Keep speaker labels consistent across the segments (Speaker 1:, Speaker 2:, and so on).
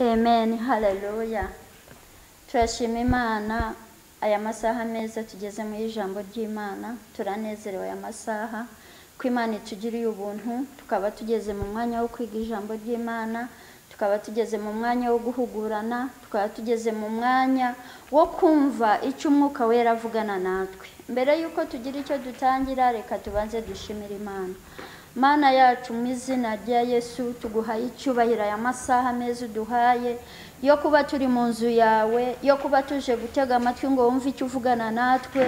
Speaker 1: Amen. Hallelujah. Turashima Imana aya masaha meza tugeze mu ijambo ry'Imana. Turanezerewe aya masaha ko Imana itugiriye ubuntu, tukaba tugeze mu mwanya wo kwiga ijambo ry'Imana, tukaba tugeze mu mwanya wo guhugurana, tukaba tugeze mu mwanya wo kumva icyo Umwuka Wera avugana natwe. Mbere yuko tugira icyo dutangira, reka tubanze dushimira Imana. Mana yacu mu izina rya Yesu, tuguhaye icyubahiro aya masaha meza uduhaye yo kuba turi mu nzu yawe, yo kuba tuje gutega amatwi ngo wumve icyo uvugana natwe.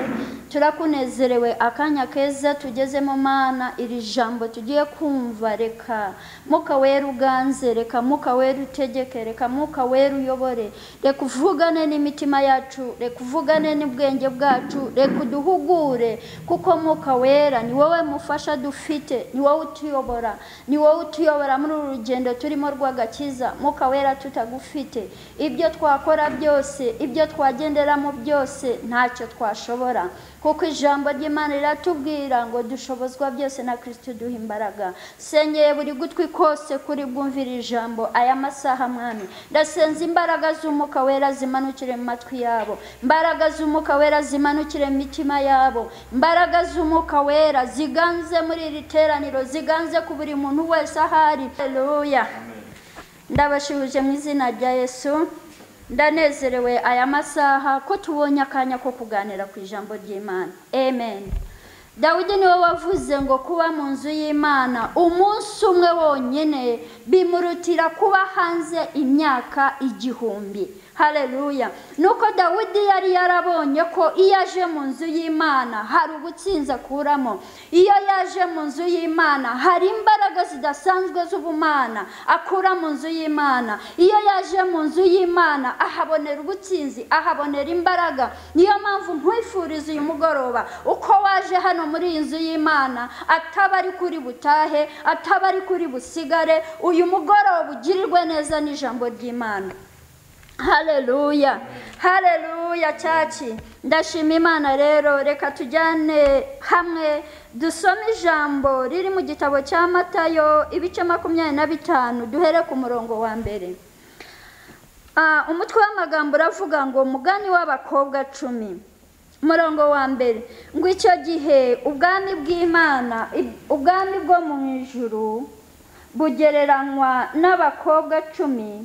Speaker 1: Turakunezerewe akanya keza tugezemo Mana, iri jambo tugiye kumva, reka Mwuka Wera uganze, reka Mwuka Wera utegeke, reka Mwuka Wera uyobore, reka uvugane n'imitima yacu, reka uvugane n'ubwenge bwacu, reka uduhugure, kuko Mwuka Wera ni wowe mufasha dufite, ni wowe utuyobora, ni wowe utuyobora muri uru rugendo turimo rw'agakiza. Mwuka Wera tutagufite, ibyo twakora byose, ibyo twagenderamo byose ntacyo twashobora, kuko ijambo ry'Imana riratubwira ngo dushobozwa byose na Kristo duha imbaraga. Sengeye buri gutwi kose kuri bwumvira ijambo aya masaha Mwami, ndasenza imbaraga z'Umwuka Wera zimanukire mu matwi yabo, imbaraga z'Umwuka Wera zimanukire mu mitima yabo, imbaraga z'Umwuka Wera ziganze muri iri teraniro, ziganze ku buri muntu wese ahari. Haleluya. Ndabashuje mu izina rya Yesu. Ndanezerewe aya masaha ko tubonye akanya ko kuganira ku ijambo ry'Imana. Amen. Dawidi niwe wavuze ngo kuba mu nzu y'Imana umunsi umwe wonyine bimurutira kuba hanze imyaka 1000. Haleluya. Nuko Dawidi yari yarabonye ko iyo aje mu nzu y'Imana hari ubutsinzi akuramo, iyo yaje mu nzu y'Imana hari imbaraga zidasanzwe z'ubumana akura mu nzu y'Imana, iyo yaje mu nzu y'Imana ahabonera ubutsinzi, ahabonera imbaraga. Niyo mpamvu nkwifuriza uyu mugoroba uko waje hano muri iyi nzu y'Imana ataba ari kuri butahe, ataba ari kuri busigare, uyu mugoroba ugirirwe neza n'ijambo ry'Imana. Haleluya. Haleluya chachi. Ndashima Imana rero, reka tujyane hamwe dusome ijambo riri mu gitabo cya Matayo ibice 25 duhere ku murongo wa mbere. Umutwe w'amagambo uravuga ngo mugani w'abakobwa 10. Murongo wa mbere ngo icyo gihe ubwami bw'Imana, ubwami bwo mu ijuru bugereranywa n'abakobwa 10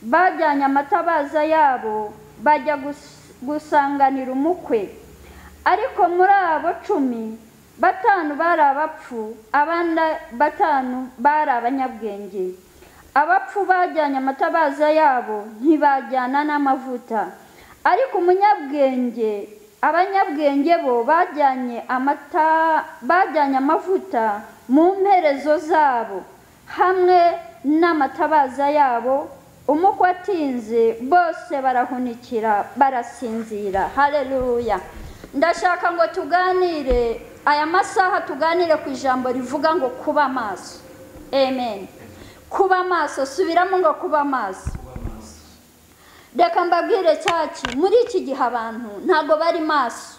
Speaker 1: bajyanye amatabaza yabo bajya gusanganira umukwe. Ariko muri abo 10 batanu bari abapfu, abandi 5 bari abanyabwenge. Abapfu bajyanye amatabaza yabo ntibajyana n'amavuta, ariko abanyabwenge bo bajyanye amavuta mu mperezo zabo hamwe n'amatabaza yabo. Umukwe atinze bose barahunikira barasinzira. Haleluya. Ndashaka ngo tuganire aya masaha, tuganire ku ijambo rivuga ngo kuba maso. Amen. Kuba maso, subiramo ngo kuba maso. Reka mbabwire cyacu, muri iki gihe abantu ntago bari maso.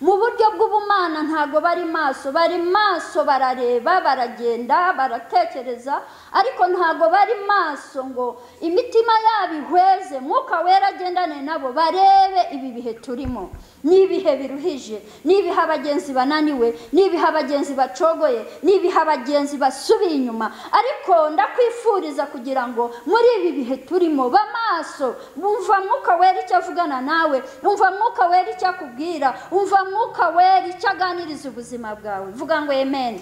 Speaker 1: Mu buryo bw'ubumana ntago bari maso, bari maso barareba, baragenda, baratekereza, ariko ntago bari maso ngo imitima yabo ihweze, Mwuka Wera agendane nabo barebe ibi bihe turimo. Nibihe biruhije, nibihe abagenzi bananiwe, nibihe abagenzi bacogoye, nibihe abagenzi basubiye inyuma, ariko ndakwifuriza kugira ngo muri ibi bihe turimo bamaso, bumva Mwuka Wera icyo avugana nawe, umva Mwuka Wera icyo akubwira, umva Mwuka Wera icyo aganiriza ubuzima bwawe. Vuga ngo amen.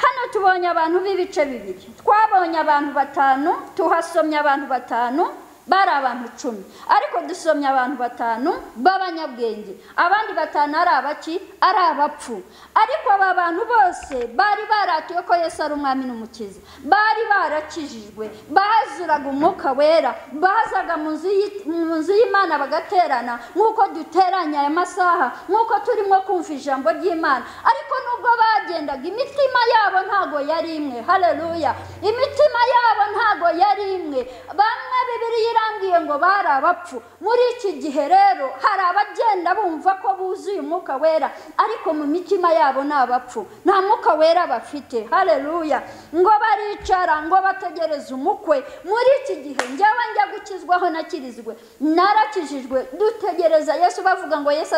Speaker 1: Hano tubonye abantu b'ibice bibiri. Twabonye abantu 5, tuhasomye abantu 5 bari abantu 10, ariko dusomye abantu 5 b'abanyabwenge, abandi 5 ari abaki, ari abapfu. Ariko aba bantu bose bari baratuye ko Yesu ari umwami n'umukiza, bari barakijijwe, bazuraga Umwuka Wera, bazaga mu nzu y'Imana bagaterana nk'uko duteranya aya masaha, nk'uko turimo kumva ijambo ry'Imana. Ariko nubwo bagendaga imitima yabo ntago yari imwe. Haleluya. Imitima yabo ntago yari imwe. Bamwe Bibiliya irambwiye ngo bari abapfu. Muri iki gihe rero hari abagenda bumva ko buzuye Umwuka Wera, ariko mu mitima yabo n'abapfu, nta Mwuka Wera bafite. Haleluya. Ngo baricara ngo bategereze umukwe. Muri iki gihe njyewe njya gukizwaho nakirizwe narakijijwe dutegereza Yesu bavuga ngo Yesu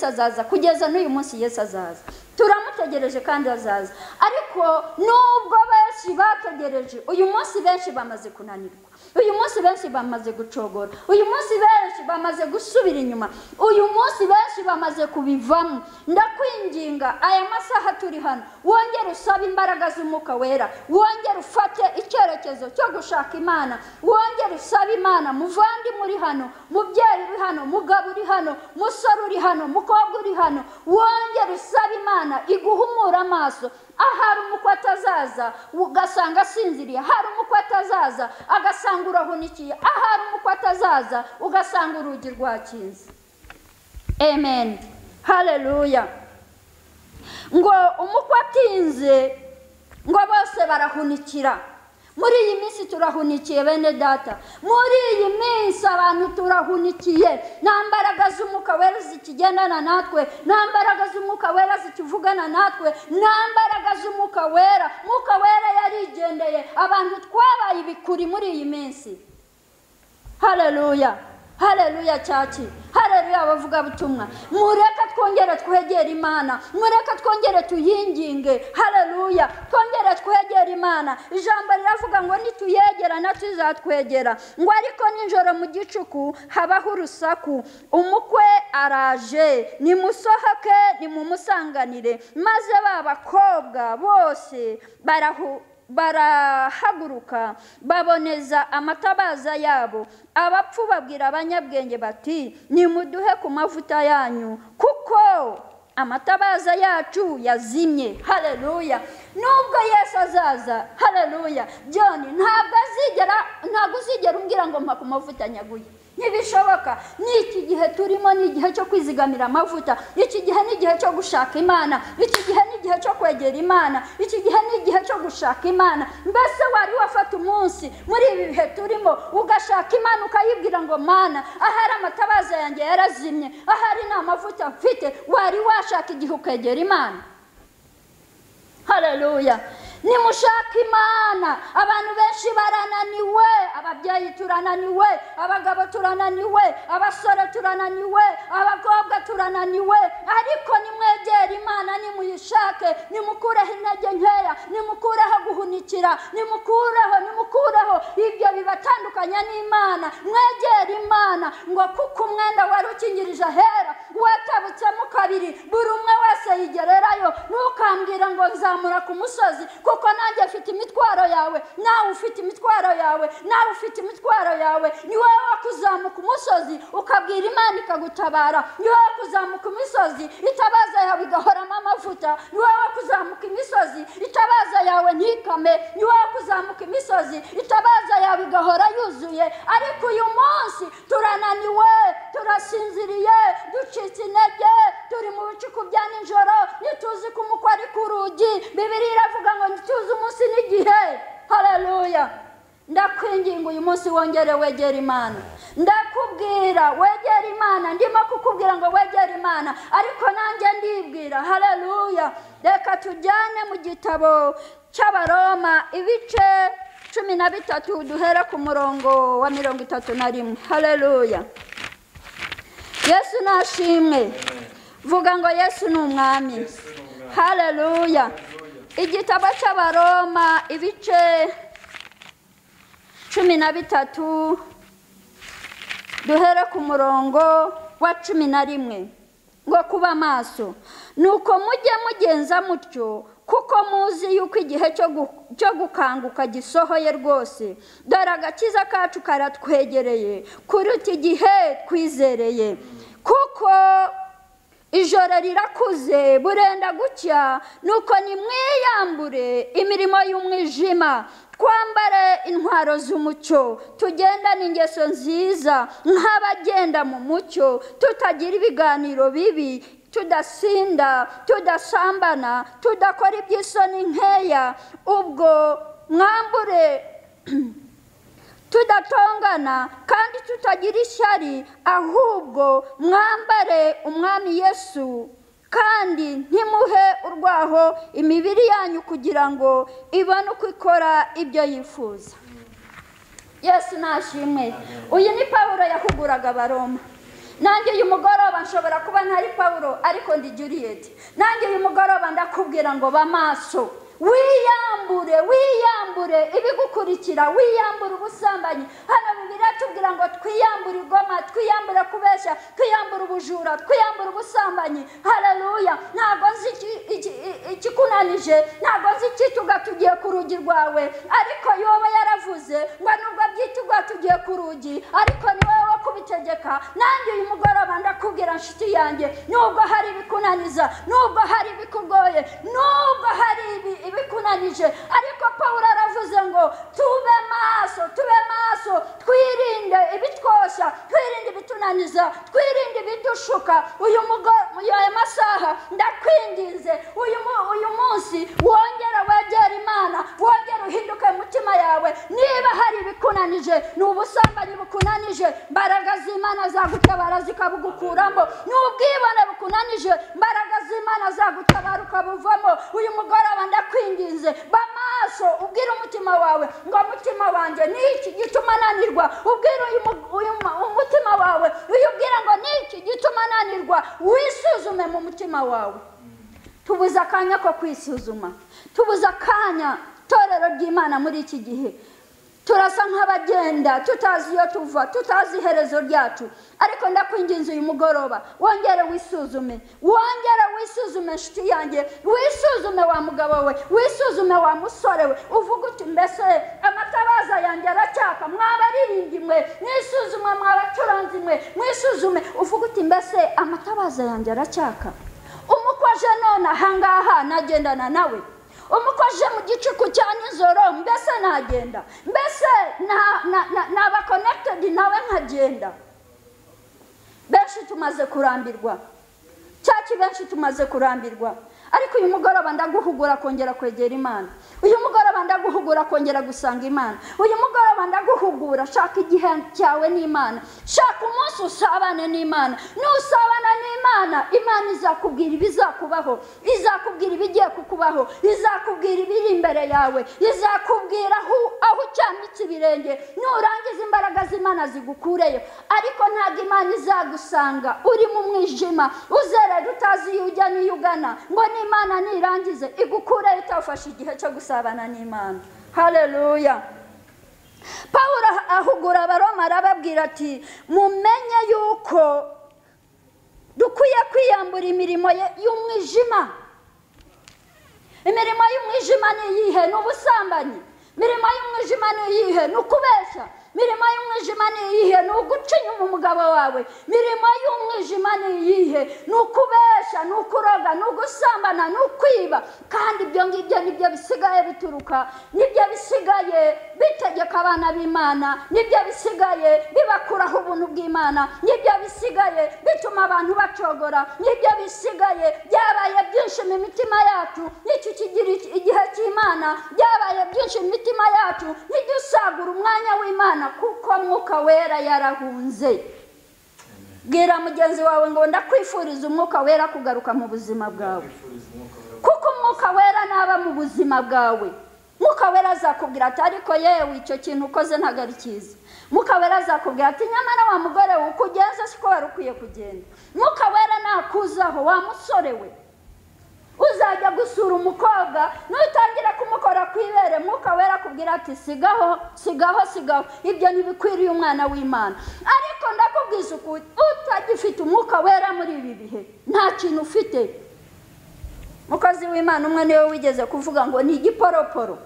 Speaker 1: azaza kugeza n'uyu munsi Yesu azaza turamutegereje kandi azaza ariko nubwo benshi bategereje uyu munsi benshi bamaze kunanirwa uyu munsi benshi bamaze gucogora uyu munsi benshi bamaze gusubira inyuma uyu munsi benshi bamaze kubivamo ndakwinginga aya masaha turi hano wongere usaba imbaraga z'Umwuka Wera wongere ufate icyerekezo cyo gushaka Imana wongere usaba Imana muvandi muri hano mubyeyi uri hano mugabo uri hano musore uri hano mukobwa uri hano wongere usaba Imana iguhumura amaso ahari umukwe atazaza ugasanga asinziriye hari umukwe atazaza agasanga urahunikiye ahari umukwe atazaza ugasanga urugi rwakinze amen haleluya ngo umukwe atinze ngo bose barahunikira muri iyi minsi turahunikiye bene data muri iyi minsi abantu turahunikiye nta mbaraga z'Umwuka Wera zikigendana natwe nta mbaraga z'Umwuka Wera zikivugana natwe nta mbaraga z'Umwuka Wera Umwuka Wera yarigendeye abantu twabaye ibikuri muri iyi minsi haleluya haleluya cyaki haleluya abavuga butumwa mureka twongere twegera Imana mureka twongere tuyinginge haleluya twongere twegera Imana ijambo riravuga ngo nituyegera natuzatwegera ngo ariko ninjoro mu gicuku habaho urusaku umukwe araje nimusohoke nimumusanganire maze babakobwa bose barahaguruka baboneza amatabaza yabo abapfu babwira abanyabwenge bati nimuduhe ku mavuta yanyu kuko amatabaza yacu yazimye haleluya nubwo Yesu azaza haleluya John ntabwo uzigera umbwira ngo mpa ku mavuta nyaguye ntibishoboka n'iki gihe turimo ni igihe cyo kwizigamira amavuta iki gihe ni igihe cyo gushaka Imana iki gihe ni igihe cyo kwegera Imana iki gihe ni igihe cyo gushaka Imana mbese wari wafata umunsi muri ibi bihe turimo ugashaka Imana ukayibwira ngo Mana ahari amatabaza yanjye yarazimye ahari nta mavuta mfite wari washaka igihe ukegera Imana haleluya nimushaka Imana abantu benshi barananiwe ababyeyi turananiwe abagabo turananiwe abasore turananiwe abakobwa turananiwe ariko nimwegera Imana nimuyishake nimukureho intege nkeya nimukureho guhunikira nimukureho ibyo bibatandukanya n'Imana mwegera Imana ngo kuko umwenda wari ukingirije ahera watabutsemo kabiri buri umwe wese yigererayo ntukambwira ngo nzamura ku musozi kuko nanjye afite imitwaro yawe nawe ufite imitwaro yawe ni wowe wakuzamuka umusozi ukabwira Imana ikagutabara ni wowe kuzamuka imisozi itabaza yawe igahoramo amavuta ni wowe kuzamuka imisozi itabaza yawe ntikame ni wowe kuzamuka imisozi itabaza yawe igahora yuzuye ariko uyu munsi turananiwe turasinziriye ducitse intege turi mu bicuku bya nijoro ntituzi ko umukwe ari ku rugi Bibiliya iravuga ngo ntituzi umunsi n'igihe haleluya ndakwinginga uyu munsi wongere wegera Imana ndakubwira wegera Imana ndimo kukubwira ngo wegera Imana ariko nanjye ndibwira haleluya reka tujyane mu gitabo cy'Abaroma ibice 13 duhera ku murongo wa 31 haleluya Yesu nashimwe vuga ngo Yesu ni umwami haleluya igitabo cy'Abaroma ibice 13 duhere ku murongo wa 11 ngo kuba maso nuko mujye mugenza mutyo kuko muzi yuko igihe cyo gukanguka gisohoye rwose dore agakiza kacu karatwegereye kuruta igihe twizereye kuko ijoro rirakuze burenda gucya nuko nimwiyambure imirimo y'umwijima twambare intwaro z'umucyo tugendane ingeso nziza nk'abagenda mu mucyo tutagira ibiganiro bibi tudasinda tudasambana tudakora iby'isoni nkeya ubwo mwambure tudatongana kandi tutagira ishyari ahubwo mwambare umwami Yesu kandi ntimuhe urwaho imibiri yanyu kugira ngo ibone uko ikora ibyo yifuza Yesu nashimwe. Uyu ni Pawulo yahuguraga Abaroma. Nanjye uyu mugoroba nshobora kuba ntari Pawulo ariko ndi Juliet. Nanjye uyu mugoroba ndakubwira ngo bamaso, wiyambure ibigukurikira, wiyambure ubusambanyi. Hano Bibiliya tubwira ngo twiyambure igoma, twiyambure kubeshya, twiyambure ubujura, twiyambure ubusambanyi. Haleluya. Ntabwo nzi ikikunanije, ntabwo nzi icyituga tugiye ku rugi rwawe, ariko Yoba yaravuze ngo nubwo byituga tugiye ku rugi ariko ni wowe wo kubitegeka. Nanjye uyu mugoroba ndakubwira nshuti yanjye, nubwo hari ibikunaniza, nubwo hari ibikugoye, nubwo hari ibikunanije, ariko Pawulo aravuze ngo tube maso, twirinde ibitwosha, twirinde ibitunaniza, twirinde ibidushuka. Aya masaha ndakwinginze, uyu munsi wongera wegera Imana, wongera uhinduke mu mutima yawe. Niba hari ibikunanije, ni ubusambanyi bukunanije, mbaraga z'Imana zagutabara zikabugukuramo. N'ubwibone bukunanije, mbaraga z'Imana zagutabara ukabuvamo. Uyu mugoroba ndakwinginze, bamaso, ubwire umutima wawe ngo umutima wanjye niki gituma nanirwa. Ubwire umutima wawe, uyubwira ngo niki gituma nanirwa. Wisuzume mu mutima wawe. Tubuze akanya ko kwisuzuma, tubuze akanya. Torero ry'Imana muri iki gihe turasa nk'abagenda tutazi iyo tuva, tutazi iherezo ryacu, ariko ndakwinginze uyu mugoroba wongere wisuzume, nshuti yanjye, wisuzume wa mugabo we, wisuzume wa musore we. Uvuga uti mbese amatabaza yanjye aracyaka? Mwabaririmbyi mwe mwisuzume, mwabacuranzi mwe mwisuzume. Uvuga uti mbese amatabaza yanjye aracyaka? Umukwaje none ahangaha nagendana nawe, umukoje mu gicuku cya nijoro mbese nagenda, mbese naba connected nawe nkagenda. Benshi tumaze kurambirwa, benshi tumaze kurambirwa, ariko uyu mugoroba ndaguhugura kongera kwegera Imana. Uyu mugoroba ndaguhugura kongera gusanga Imana. Uyu mugoroba ndaguhugura, shaka igihe cyawe n'Imana, shaka umunsi usabane n'Imana. Nusabana n'Imana, Imana izakubwira ibizakubaho, izakubwira ibigiye kukubaho, izakubwira ibiri imbere yawe, izakubwira aho ucyamitse ibirenge. Nurangiza imbaraga z'Imana zigukureyo, ariko ntabwo Imana izagusanga uri mu mwijima uzerera utazi iyo ujya n'iyo ugana, ngo n'Imana nirangize igukureyo utafashe igihe cyo gusabana n'Imana. Haleluya. Pawulo ahugura Abaroma arababwira ati mumenye yuko dukwiye kwiyambura imirimo y'umwijima. Imirimo y'umwijima ni iyihe? Ni ubusambanyi. Imirimo y'umwijima ni iyihe? Ni ukubeshya. Imirimo y'umwijima ni iyihe? Ni uguca inyuma umugabo wawe. Imirimo y'umwijima ni iyihe? Ni ukubeshya, ni ukuroga, ni ugusambana, ni ukwiba. Kandi ibyo ngibyo nibyo bisigaye bituruka, nibyo bisigaye bitegeka abana b'Imana, nibyo bisigaye bibakuraho ubuntu bw'Imana, nibyo bisigaye bituma abantu bacogora, nibyo bisigaye byabaye byinshi mu mitima yacu. N'icyo kigira igihe cy'Imana byabaye byinshi mu mitima yacu, ntidusagura umwanya w'Imana kuko Mwuka Wera yarahunze. Bwira mugenzi wawe ngo ndakwifuriza Umwuka Wera kugaruka mu buzima bwawe, kuko Umwuka Wera naba mu buzima bwawe. Mwuka Wera azakubwira ati ariko yewe icyo kintu ukoze ntabwo ari cyiza. Mwuka Wera azakubwira ati nyamara wa mugore we ukugenza siko wari ukwiye kugenda. Mwuka Wera nakuzaho wa musore we, uzajya gusura umukobwa nutangira kumukora kwibere, Mwuka Wera akubwira ati sigaho, ibyo ntibikwiriye umwana w'Imana. Ariko ndakubwiza ukuri, utagifite Umwuka Wera muri ibi bihe nta kintu ufite. Mukozi w'Imana umwe niwe wigeze kuvuga ngo ni igiporoporo.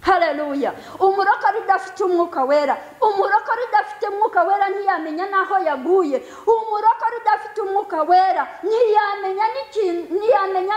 Speaker 1: Haleluya. Umurokore udafite Umwuka Wera, umurokore udafite Umwuka Wera ntiyamenya naho yaguye. Umurokore udafite Umwuka Wera ntiyamenya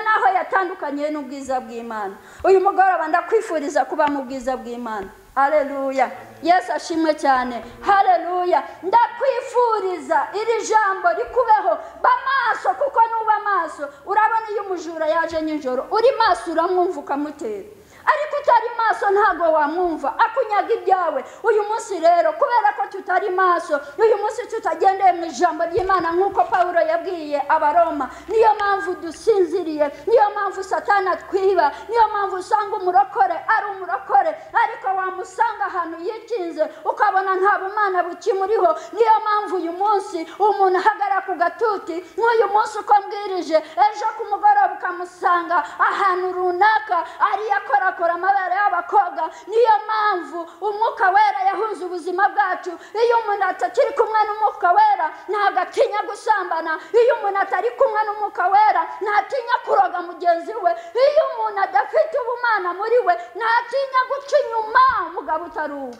Speaker 1: naho yatandukanye n'ubwiza bw'Imana. Uyu mugoroba ndakwifuriza kuba mu bwiza bw'Imana. Haleluya. Yesu ashimwe cyane. Haleluya. Ndakwifuriza iri jambo rikubeho. Bamaso, kuko nuba maso urabona iyo umujura yaje nijoro, uri maso uramwumva ukamutera. ariko utari maso ntago wamwumva akunyaga ibyawe. Uyu munsi rero kubera ko tutari maso, uyu munsi tutagendeye mu ijambo ry'Imana nk'uko Pawulo yabwiye Abaroma, niyo mpamvu dusinziriye, niyo mpamvu Satani atwiba, niyo mpamvu usanga umurokore ari umurokore ariko wamusanga ahantu yikinze ukabona nta bumana bukimuriho. Niyo mpamvu uyu munsi umuntu ahagara ku gatuti nk'uyu munsi uko mbwirije, ejo ku mugoroba ukamusanga ahantu runaka ari yakorakora amabere y'abakobwa. Niyo mpamvu umwuka wera yahunze ubuzima bwacu. Iyo umuntu atakiri kumwe n'umwuka wera ntabwo atinya gusambana, iyo umuntu atari kumwe n'umwuka wera ntatinya kuroga mugenzi we, iyo umuntu adafite ubumana muri we ntatinya guca inyuma umugabo utari uwe.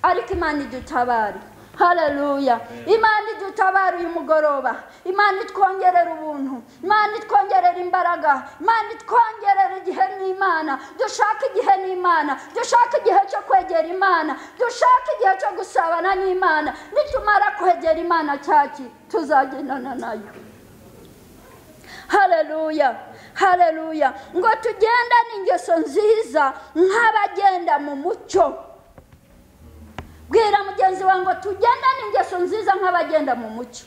Speaker 1: Ariko Imana idutabare. Haleluya. Imana idutabare uyu mugoroba, Imana itwongerera ubuntu, Imana itwongerera imbaraga, Imana itwongerera igihe n'Imana. Dushaka igihe n'Imana, dushaka igihe cyo kwegera Imana, dushaka igihe cyo gusabana n'Imana. Nitumara kwegera Imana cyaki tuzagendana nayo. Haleluya. Haleluya. Ngo tugendane ingeso nziza nk'abagenda mu mucyo. Bwira mugenzi wangu tugendane ingeso nziza nk'abagenda mu mucyo.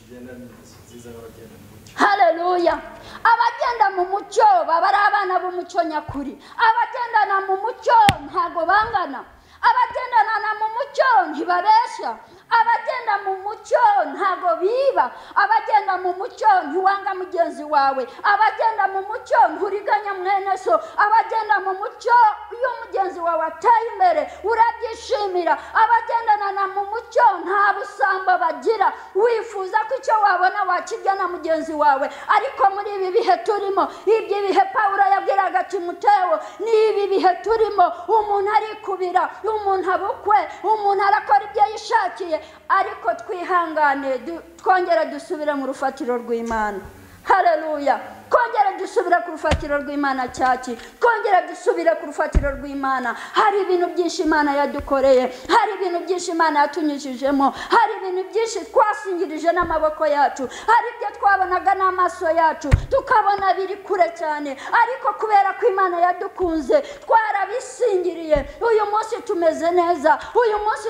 Speaker 1: Haleluya. Abagenda mu mucyo baba ari abana b'umucyo nyakuri. Abagendana mu mucyo ntago bangana. Abagendana mu mucyo ntibabeshya. Abagenda mu mucyo ntago biba. Abagenda mu mucyo ntiwanga mugenzi wawe. Abagenda mu mucyo nturiganya mwene so. Abagenda mu mucyo iyo mugenzi wawe ateye imbere urabyishimira. Abagendana mu mucyo nta busambo bagira, wifuza ko icyo wabona wakirya na mugenzi wawe. Ariko muri ibi bihe turimo, ibyo bihe Pawulo yabwiraga Timoteyo, ni ibi bihe turimo, umuntu arikubira, umuntu abukwe, umuntu arakora ibyo yishakiye. Ariko twihangane twongera dusubire mu rufatiro rw'Imana. Haleluya. Kongera dusubira ku rufatiro rw'Imana cyaki, kongera dusubire ku rufatiro rw'Imana. Hari ibintu byinshi Imana yadukoreye, hari ibintu byinshi Imana yatunyujijemo, hari ibintu byinshi twasingirije n'amaboko yacu, hari ibyo twabonaga n'amaso yacu tukabona biri kure cyane, ariko kubera ko Imana yadukunze twarabisingiriye. Uyu munsi tumeze neza. Uyu munsi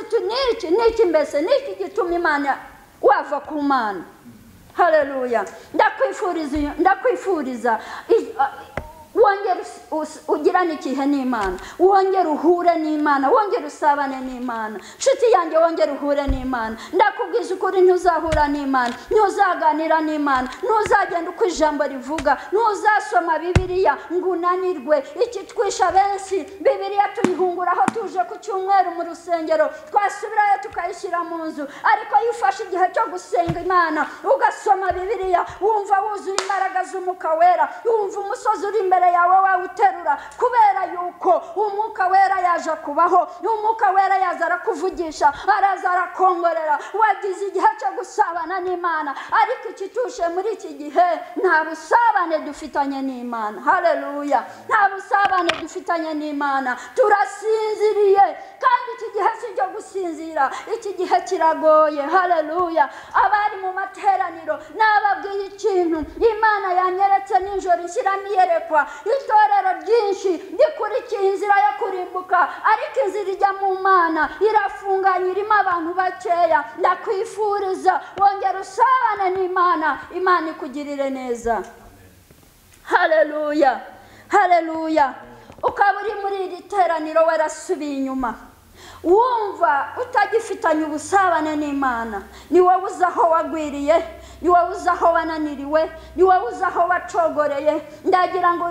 Speaker 1: niki mbese niki gituma Imana wava ku Mana. Haleluya. Ndakwifuriza wongera ugirane ikihe n'Imana, wongera uhure n'Imana, wongera usabane n'Imana. Nshuti yanjye wongera uhure n'Imana. Ndakubwiza ukuri ntuzahura n'Imana, ntuzaganira n'Imana, ntuzagenda uko ijambo rivuga, ntuzasoma Bibiliya ngo unanirwe. Iki twisha benshi Bibiliya tuyihunguraho tuje ku cyumweru mu rusengero, twasubirayo tukayishyira mu nzu. Ariko iyo ufashe igihe cyo gusenga Imana ugasoma Bibiliya wumva wuzuye imbaraga z'umwuka wera, wumva umusozi uri imbere yawe wawuterura, kubera yuko umwuka wera yaje kubaho. Umwuka wera yaza arakuvugisha, araza arakongorera. Wagize igihe cyo gusabana n'Imana, ariko ikitushe muri iki gihe nta busabane dufitanye n'Imana. Haleluya. Nta busabane dufitanye n'Imana, turasinziriye. Kandi iki gihe si cyo gusinzira, iki gihe kiragoye. Haleluya. Abari mu materaniro nababwiye ikintu Imana yanyeretse ninjoro ishyiramo iyerekwa. Itorero ryinshi rikurikiye inzira yo kurimbuka, ariko inzira ijya mu Mana irafunganye, irimo abantu bakeya. Ndakwifuriza wongera usabane n'Imana, Imana ikugirire neza. Haleluya. Haleluya. Ukaba uri muri iri teraniro warasubiye inyuma, wumva utagifitanye ubusabane n'Imana, ni wowe uzi aho wagwiriye, ni wowe uzi aho wananiriwe, ni wowe uzi aho wacogoreye. Ndagira ngo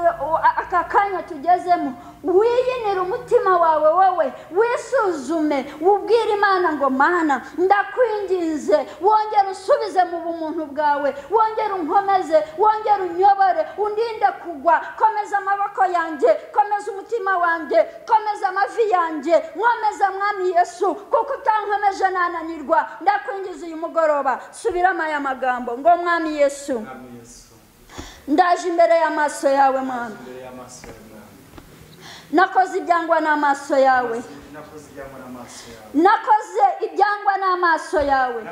Speaker 1: aka kanya tugezemo wiyinire umutima wawe, wowe wisuzume, ubwire Imana ngo Mana ndakwinginze wongere usubize mu bumuntu bwawe, wongere unkomeze, wongere unyobore, undinde kugwa. Komeza amaboko yanjye, komeza umutima wanjye, komeza amavi yanjye, nkomeza Mwami Yesu, kuko utankomeje nananirwa. Ndakwingiza uyu mugoroba, subiramo aya magambo ngo Mwami Yesu, ndaje imbere y'amaso yawe Mwami, nakoze ibyangwa n'amaso yawe, nakoze ibyangwa n'amaso yawe,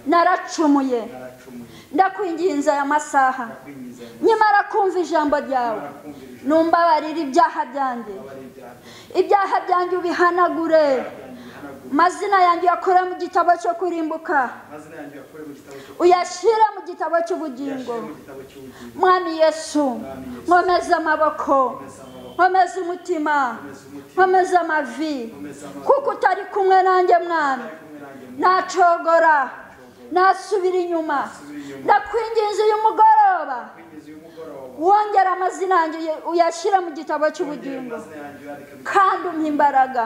Speaker 1: naracumuye. Ndakwinginze aya masaha, nyamara kumva ijambo ryawe, numbabarira ibyaha byanjye ibyaha byanjye ubihanagure mazina yanjye yakora mu gitabo cyo kurimbuka uyashyira mu gitabo cy'ubugingo mwami Yesu nkomeza amaboko nkomeza umutima nkomeza amavi kuko utari kumwe nanjye mwami nacogora nasubira inyuma ndakwinginze uyu mugoroba wongera amazina yanjye uyashyira mu gitabo cy'ubugingo kandi umpa imbaraga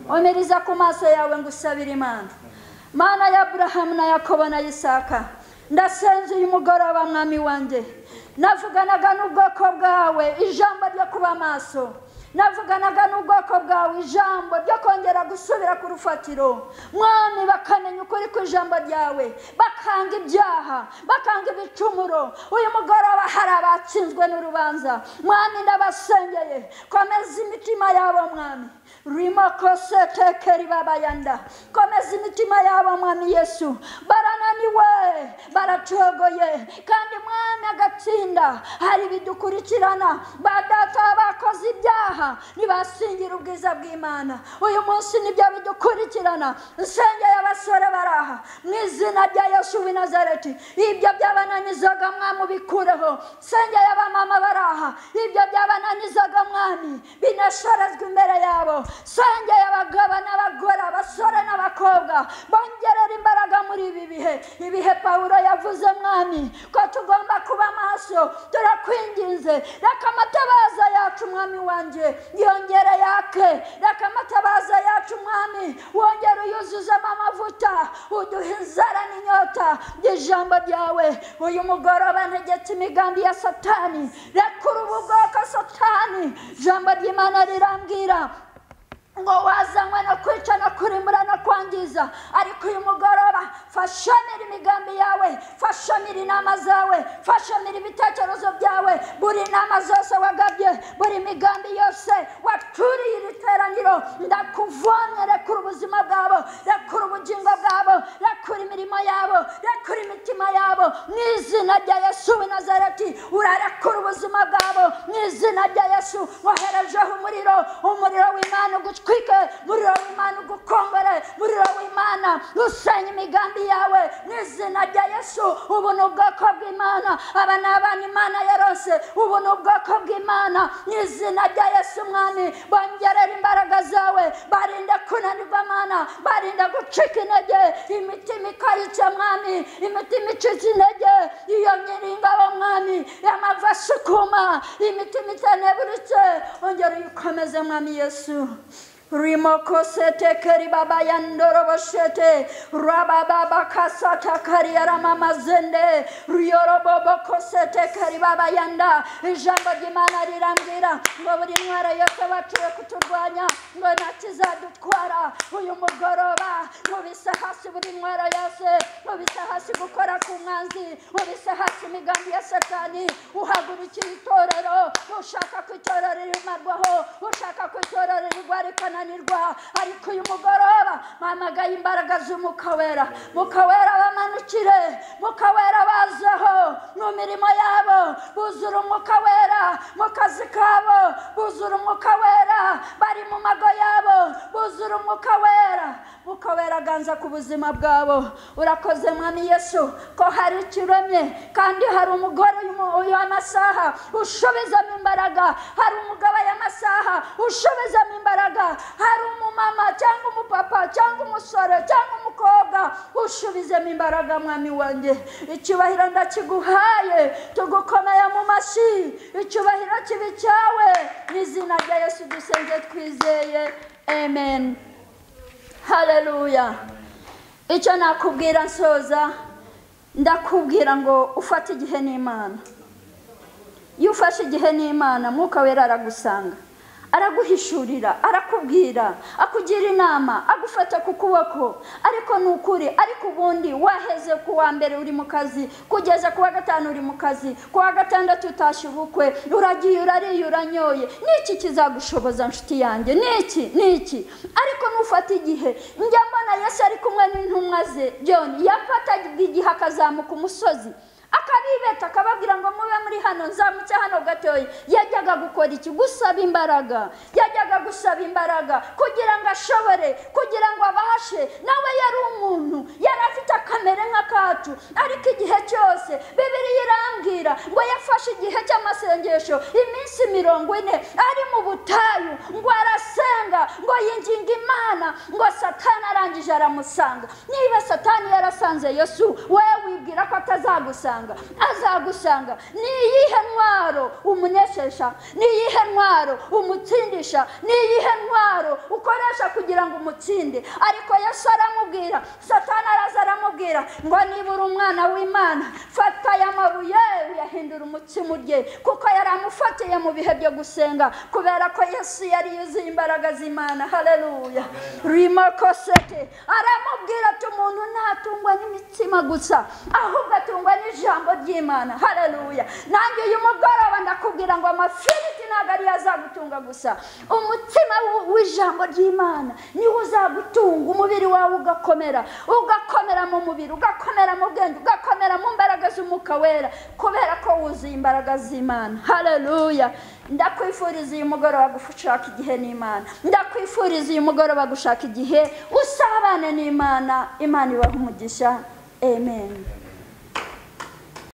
Speaker 1: omereza ku maso yawe ngo usabire Imana Mana ya Aburahamu na Yakobo na Isaka ndasenze uyu mugoroba mwami wanjye navuganaga n'ubwoko bwawe ijambo ryo kuba maso navuganaga n'ubwoko bwawe ijambo ryo kongera gusubira ku rufatiro mwami bakamenya ukuri ku ijambo ryawe bakanga ibyaha bakanga ibicumuro uyu mugoroba hari abatsinzwe n'urubanza mwami ndabasengeye komeza imitima yabo mwami rimoko setekeri babayanda komeza imitima yabo mwami Yesu barananiwe baracogoye kandi mwami agatsinda hari bidukurikirana badata bakoze ibyaha nibasingira ubwiza bw'Imana uyu munsi nibyo bidukurikirana nsengeye abasore baraha mu izina rya Yesu w'i Nazareti ibyo byabananizaga mwami ubikureho nsengeye abamama baraha ibyo byabananizaga mwami binasharezwe imbere yabo nsengeye abagabo n'abagore abasore n'abakobwa bongerera imbaraga muri ibi bihe Pawulo yavuze mwami ko tugomba kuba maso turakwinginze reka amatabaza yacu mwami wanjye yongere yake reka amatabaza yacu mwami wongere uyuzuzemo amavuta uduhe inzara n'inyota by'ijambo ryawe uyu mugoroba ntegetse imigambi ya Satani rekura ubu bwoko Satani ijambo ry'Imana rirambwira ngo wazanywe no kwica no kurimbura no kwangiza ariko uyu mugoroba fashamira imigambi yawe fashamira inama zawe fashamira ibitekerezo byawe buri nama zose wagabye buri migambi yose waturiye iri teraniro ndakuvomye rekura ubuzima bwabo rekura ubugingo bwabo rekura imirimo yabo rekura imitima yabo mu izina rya Yesu w'i Nazareti urarekura ubuzima bwabo mu izina rya Yesu woherejeho umuriro w'Imana twike muriro w'Imana ugukongore muriro w'Imana usenya imigambi yawe mu izina rya Yesu ubu ni ubwoko bw'Imana aba ni abana Imana yarose ubu ni ubwoko bw'Imana mu izina rya Yesu mwami bongerera imbaraga zawe barinde kunanirwa Mana barinde gucika intege imitima ikayica mwami imitima icitse intege iyo nyiringabo mwami y'amava asukuma imitima itaneburitse ongera uyikomeze mwami Yesu Rimoko sete keri baba yandoro boshete rababa kasata kari arama mazende riyoro bobo kosete keri baba yanda ijambo ry'Imana rirambwira ngo buri ntwara yose batuye kuturwanya ngo ntakizadutwara uyu mugoroba mubise hasi buri ntwara yose mubise hasi gukora ku mwanzi mubise hasi imigambi ya Satani uhagurukira itorero ushaka ko itorero rimarwaho ushaka ko itorero rigwarikana ariko uyu mugoroba mpamagaye imbaraga z'Umwuka Wera Mwuka Wera bamanukire Mwuka Wera bazeho mu mirimo yabo buzura Umwuka Wera mu kazi kabo buzura Umwuka Wera bari mu mago yabo buzura Umwuka Wera Mwuka Wera ganza ku buzima bwabo urakoze mwami Yesu ko hari ikiremye kandi hari umugore uyu amasaha ushobezamo imbaraga hari umugabo y'amasaha ushobezamo imbaraga hari umumama cyangwa umupapa cyangwa umusore cyangwa umukobwa ushubizemo imbaraga mwami wanjye icyubahiro ndakiguhaye tugukomeye mu mashyi icyubahiro kibi cyawe mu izina rya Yesu dusenze twizeye amen haleluya icyo nakubwira nsoza ndakubwira ngo ufate igihe n'Imana iyo ufashe igihe n'Imana Mwuka Wera aragusanga araguhishurira arakubwira akugira inama agufata ku kuboko ariko nukuri ariko ubundi waheze ku wa mbere uri mu kazi kugeza ku wa gatanu uri mu kazi ku wa gatandatu utashye ubukwe uragiye urariye uranyoye niki kizagushoboza nshuti yanjye niki ariko nufata igihe njya mbona Yesu ari kumwe n'intumwa ze John yafataga igihe akazamuka umusozi akabibeta akababwira ngo mube muri hano nzamutse hano gatoya. Yajyaga gukora iki? Gusaba imbaraga. Yajyaga gusaba imbaraga kugira ngo ashobore, kugira ngo abashe. Nawe yari umuntu, yari afite akamere nk'akacu, ariko igihe cyose Bibiliya irambwira ngo yafashe igihe cy'amasengesho iminsi 40 ari mu butayu, ngo arasenga, ngo yinginga Imana, ngo Satani arangije aramusanga. Niba Satani yarasanze Yesu, wewe wibwira ko atazagusanga? Azagusanga. Ni iyihe ntwaro umunesesha? Ni iyihe ntwaro umutsindisha? Ni iyihe ntwaro ukoresha kugira ngo umutsinde? Ariko Yesu aramubwira, Satani araza aramubwira ngo niba uri umwana w'Imana, fata aya mabuye uyahindura umutsima urye. Kuko yari amufatiye mu bihe byo gusenga, kubera ko Yesu yari yuzuye imbaraga z'Imana. Haleluya. Rimakosete aramubwira ati umuntu ntatungwa n'imitsima gusa, ahubwo atungwa n'ijambo ry'Imana. Haleluya. Nanjye uyu mugoroba ndakubwira ngo amafiriti ntabwo ari azagutunga gusa, umutima w'ijambo ry'Imana niwo uzagutunga. Umubiri wawe ugakomera, ugakomera mu mubiri, ugakomera mu bwenge, ugakomera mu mbaraga z'Umwuka Wera, kubera ko wuzuye imbaraga z'Imana. Haleluya. Ndakwifuriza uyu mugoroba gushaka igihe n'Imana. Ndakwifuriza uyu mugoroba gushaka igihe usabane n'Imana. Imana ibahe umugisha. Amen.